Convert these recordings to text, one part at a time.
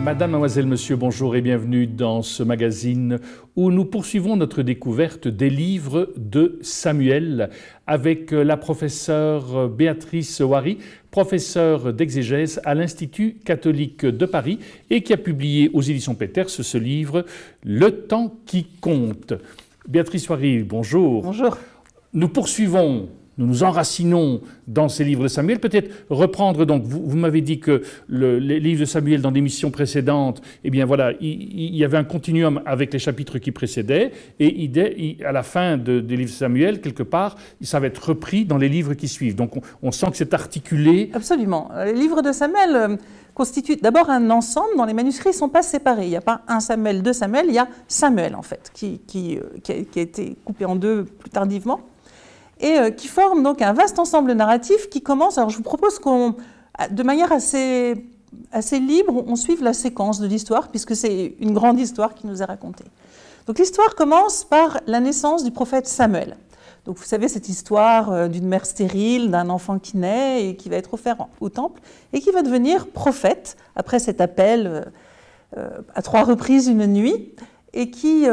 Madame, mademoiselle, monsieur, bonjour et bienvenue dans ce magazine où nous poursuivons notre découverte des livres de Samuel avec la professeure Béatrice Wary, professeure d'exégèse à l'Institut catholique de Paris et qui a publié aux éditions Peters ce livre « Le temps qui compte ». Béatrice Wary, bonjour. Bonjour. Nous poursuivons. Nous nous enracinons dans ces livres de Samuel. Peut-être reprendre, donc, vous m'avez dit que les livres de Samuel, dans l'émission précédente, eh bien voilà, il y avait un continuum avec les chapitres qui précédaient, et à la fin des livres de Samuel, quelque part, ça va être repris dans les livres qui suivent. Donc on sent que c'est articulé. Absolument. Les livres de Samuel constituent d'abord un ensemble dont les manuscrits ne sont pas séparés. Il n'y a pas un Samuel, deux Samuel, il y a Samuel, en fait, qui a été coupé en deux plus tardivement, et qui forme donc un vaste ensemble narratif qui commence. Alors je vous propose qu'on, de manière assez libre, on suive la séquence de l'histoire, puisque c'est une grande histoire qui nous est racontée. Donc l'histoire commence par la naissance du prophète Samuel. Donc vous savez cette histoire d'une mère stérile, d'un enfant qui naît et qui va être offert au temple, et qui va devenir prophète, après cet appel à 3 reprises une nuit, et qui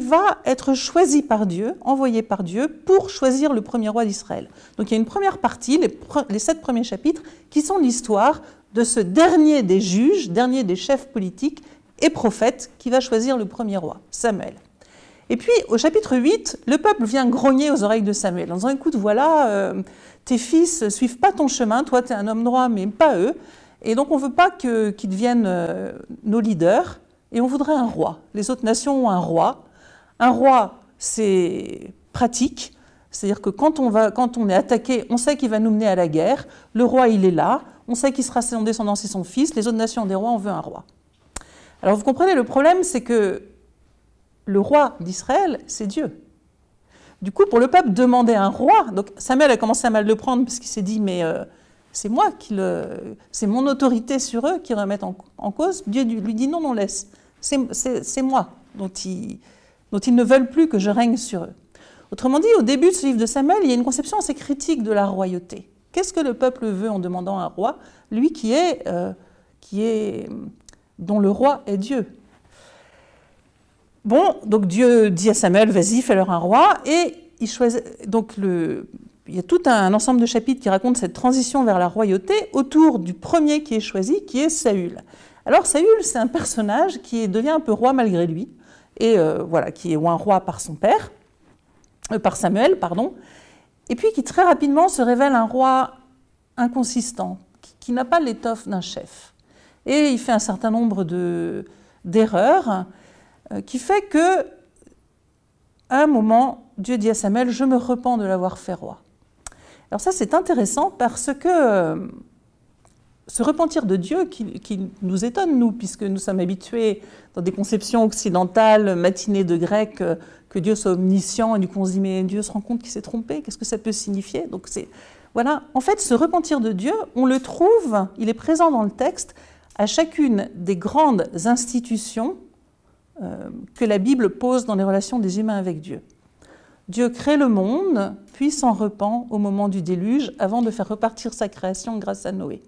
va être choisi par Dieu, envoyé par Dieu, pour choisir le premier roi d'Israël. Donc il y a une première partie, les 7 premiers chapitres, qui sont l'histoire de ce dernier des juges, dernier des chefs politiques et prophètes, qui va choisir le premier roi, Samuel. Et puis, au chapitre 8, le peuple vient grogner aux oreilles de Samuel, en disant « Écoute, voilà, tes fils ne suivent pas ton chemin, toi tu es un homme droit, mais pas eux, et donc on ne veut pas qu'ils deviennent nos leaders, et on voudrait un roi. Les autres nations ont un roi. Un roi, c'est pratique, c'est-à-dire que quand on est attaqué, on sait qu'il va nous mener à la guerre, le roi il est là, on sait qu'il sera son descendant, c'est son fils, les autres nations ont des rois, on veut un roi. » Alors vous comprenez, le problème c'est que le roi d'Israël, c'est Dieu. Du coup, pour le peuple, demander un roi, donc Samuel a commencé à mal le prendre parce qu'il s'est dit, mais c'est moi c'est mon autorité sur eux qui remettent en cause. Dieu lui dit, non, laisse, c'est moi dont ils ne veulent plus que je règne sur eux. Autrement dit, au début de ce livre de Samuel, il y a une conception assez critique de la royauté. Qu'est-ce que le peuple veut en demandant un roi, lui dont le roi est Dieu? Bon, donc Dieu dit à Samuel, vas-y, fais-leur un roi, et il choisit. Donc il y a tout un ensemble de chapitres qui racontent cette transition vers la royauté autour du premier qui est choisi, qui est Saül. Alors Saül, c'est un personnage qui devient un peu roi malgré lui, et voilà, qui est un roi par son père, par Samuel, pardon, et puis qui très rapidement se révèle un roi inconsistant, qui n'a pas l'étoffe d'un chef. Et il fait un certain nombre d'erreurs, qui fait que, à un moment, Dieu dit à Samuel, je me repens de l'avoir fait roi. Alors ça, c'est intéressant parce que ce repentir de Dieu qui nous étonne, nous, puisque nous sommes habitués dans des conceptions occidentales, matinées de grec, que Dieu soit omniscient, et du coup on se dit, mais Dieu se rend compte qu'il s'est trompé, qu'est-ce que ça peut signifier? Donc voilà, en fait, ce repentir de Dieu, on le trouve, il est présent dans le texte, à chacune des grandes institutions que la Bible pose dans les relations des humains avec Dieu. Dieu crée le monde, puis s'en repent au moment du déluge, avant de faire repartir sa création grâce à Noé.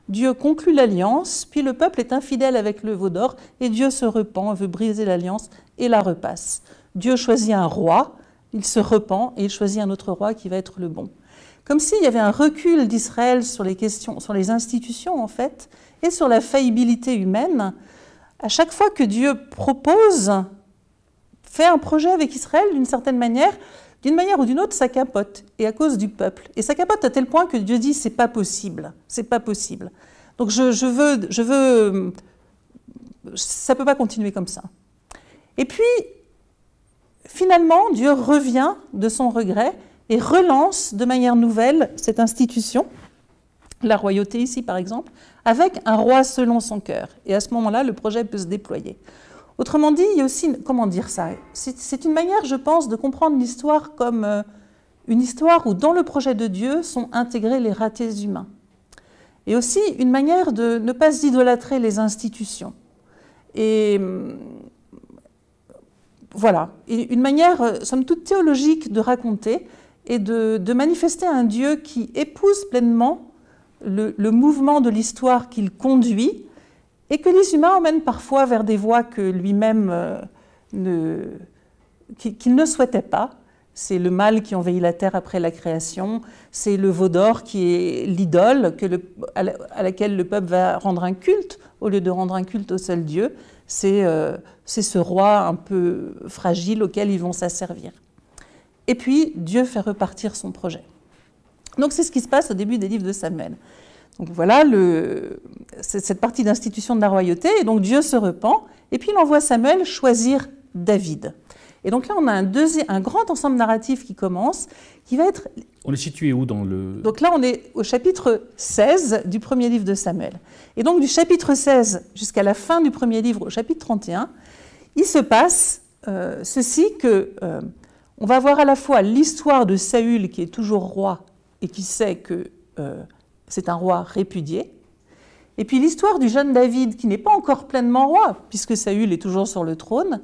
Dieu conclut l'alliance, puis le peuple est infidèle avec le veau d'or, et Dieu se repent, veut briser l'alliance et la repasse. Dieu choisit un roi, il se repent, et il choisit un autre roi qui va être le bon. Comme s'il y avait un recul d'Israël sur les questions, sur les institutions en fait, et sur la faillibilité humaine. À chaque fois que Dieu fait un projet avec Israël d'une certaine manière ou d'une autre, ça capote, et à cause du peuple. Et ça capote à tel point que Dieu dit, c'est pas possible, c'est pas possible. Donc ça peut pas continuer comme ça. Et puis, finalement, Dieu revient de son regret et relance de manière nouvelle cette institution, la royauté ici par exemple, avec un roi selon son cœur. Et à ce moment-là, le projet peut se déployer. Autrement dit, il y a aussi, comment dire ça? C'est une manière, je pense, de comprendre l'histoire comme une histoire où dans le projet de Dieu sont intégrés les ratés humains. Et aussi une manière de ne pas idolâtrer les institutions. Et voilà, une manière, somme toute théologique de raconter et de manifester un Dieu qui épouse pleinement le mouvement de l'histoire qu'il conduit et que les humains emmènent parfois vers des voies que lui-même qu'il ne souhaitait pas. C'est le mal qui envahit la terre après la création, c'est le veau d'or qui est l'idole à laquelle le peuple va rendre un culte, au lieu de rendre un culte au seul Dieu. C'est ce roi un peu fragile auquel ils vont s'asservir. Et puis, Dieu fait repartir son projet. Donc c'est ce qui se passe au début des livres de Samuel. Donc voilà cette partie d'institution de la royauté, et donc Dieu se repent, et puis il envoie Samuel choisir David. Et donc là, on a un grand ensemble narratif qui commence, qui va être... On est situé où dans le... Donc là, on est au chapitre 16 du premier livre de Samuel. Et donc du chapitre 16 jusqu'à la fin du premier livre, au chapitre 31, il se passe ceci que... on va voir à la fois l'histoire de Saül, qui est toujours roi, et qui sait que c'est un roi répudié, et puis l'histoire du jeune David, qui n'est pas encore pleinement roi, puisque Saül est toujours sur le trône,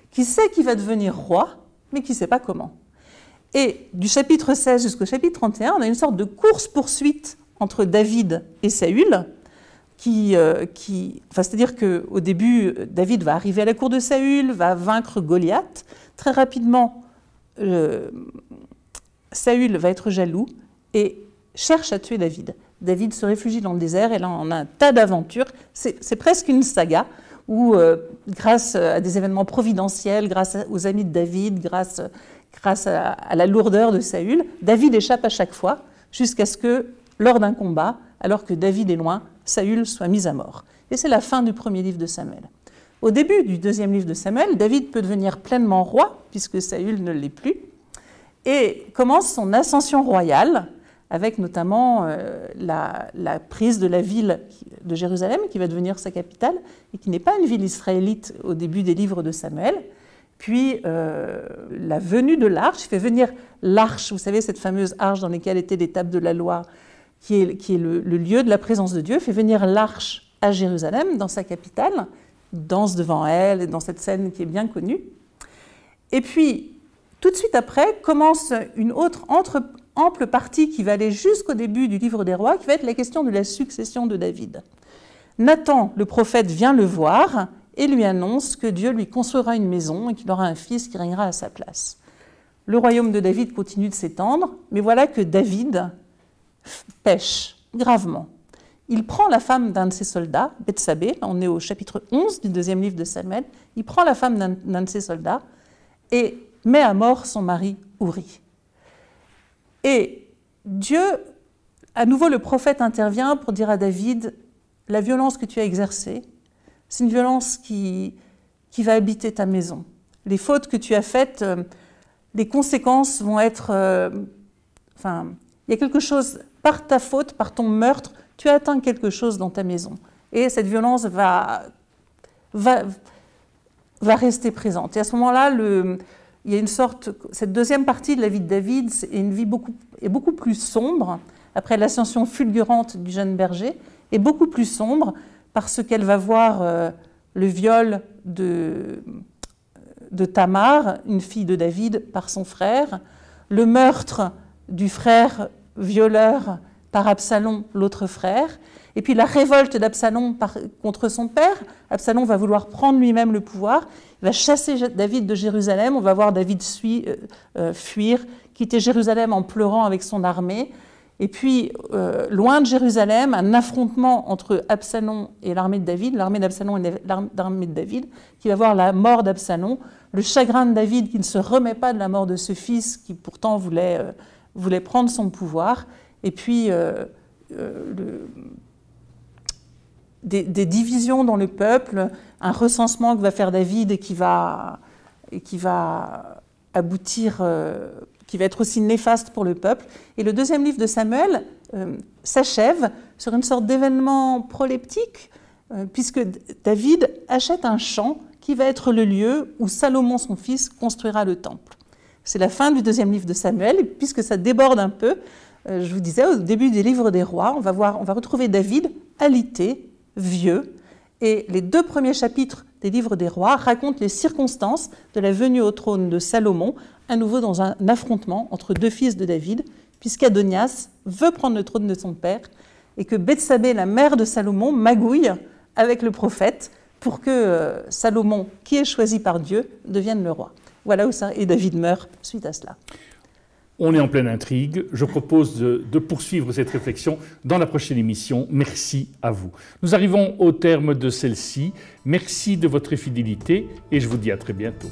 qui sait qu'il va devenir roi, mais qui ne sait pas comment. Et du chapitre 16 jusqu'au chapitre 31, on a une sorte de course-poursuite entre David et Saül, c'est-à-dire qu'au début, David va arriver à la cour de Saül, va vaincre Goliath. Très rapidement, Saül va être jaloux et cherche à tuer David. David se réfugie dans le désert, et là, on a un tas d'aventures. C'est presque une saga, où, grâce à des événements providentiels, grâce aux amis de David, grâce à la lourdeur de Saül, David échappe à chaque fois, jusqu'à ce que, lors d'un combat, alors que David est loin, Saül soit mis à mort. Et c'est la fin du premier livre de Samuel. Au début du deuxième livre de Samuel, David peut devenir pleinement roi, puisque Saül ne l'est plus, et commence son ascension royale, avec notamment la prise de la ville de Jérusalem, qui va devenir sa capitale, et qui n'est pas une ville israélite au début des livres de Samuel. Puis la venue de l'arche, il fait venir l'arche, vous savez, cette fameuse arche dans laquelle étaient les tables de la loi, qui est le lieu de la présence de Dieu, fait venir l'arche à Jérusalem, dans sa capitale, il danse devant elle, dans cette scène qui est bien connue. Et puis, tout de suite après, commence une autre ample partie qui va aller jusqu'au début du livre des rois, qui va être la question de la succession de David. Nathan, le prophète, vient le voir et lui annonce que Dieu lui construira une maison et qu'il aura un fils qui régnera à sa place. Le royaume de David continue de s'étendre, mais voilà que David pêche gravement. Il prend la femme d'un de ses soldats, Bethsabée, on est au chapitre 11 du deuxième livre de Samuel, il prend la femme d'un de ses soldats et met à mort son mari Uri. Et Dieu, à nouveau le prophète intervient pour dire à David, la violence que tu as exercée, c'est une violence qui va habiter ta maison. Les fautes que tu as faites, les conséquences vont être... il y a quelque chose, par ta faute, par ton meurtre, tu as atteint quelque chose dans ta maison. Et cette violence va rester présente. Et à ce moment-là, il y a une sorte, cette deuxième partie de la vie de David est beaucoup plus sombre, après l'ascension fulgurante du jeune berger, est beaucoup plus sombre parce qu'elle va voir le viol de Tamar, une fille de David, par son frère, le meurtre du frère violeur par Absalom, l'autre frère, et puis la révolte d'Absalom contre son père. Absalom va vouloir prendre lui-même le pouvoir, il va chasser David de Jérusalem, on va voir David fuir, quitter Jérusalem en pleurant avec son armée, et puis loin de Jérusalem, un affrontement entre Absalom et l'armée de David, l'armée d'Absalom et l'armée de David, qui va voir la mort d'Absalom, le chagrin de David qui ne se remet pas de la mort de ce fils qui pourtant voulait prendre son pouvoir, et puis des divisions dans le peuple, un recensement que va faire David et qui va aboutir, qui va être aussi néfaste pour le peuple. Et le deuxième livre de Samuel s'achève sur une sorte d'événement proleptique, puisque David achète un champ qui va être le lieu où Salomon, son fils, construira le temple. C'est la fin du deuxième livre de Samuel, et puisque ça déborde un peu, je vous disais, au début du livre des rois, on va retrouver David alité, vieux, et les 2 premiers chapitres des livres des rois racontent les circonstances de la venue au trône de Salomon, à nouveau dans un affrontement entre 2 fils de David, puisqu'Adonias veut prendre le trône de son père, et que Bethsabée, la mère de Salomon, magouille avec le prophète pour que Salomon, qui est choisi par Dieu, devienne le roi. Voilà où ça, et David meurt suite à cela. On est en pleine intrigue. Je propose de poursuivre cette réflexion dans la prochaine émission. Merci à vous. Nous arrivons au terme de celle-ci. Merci de votre fidélité et je vous dis à très bientôt.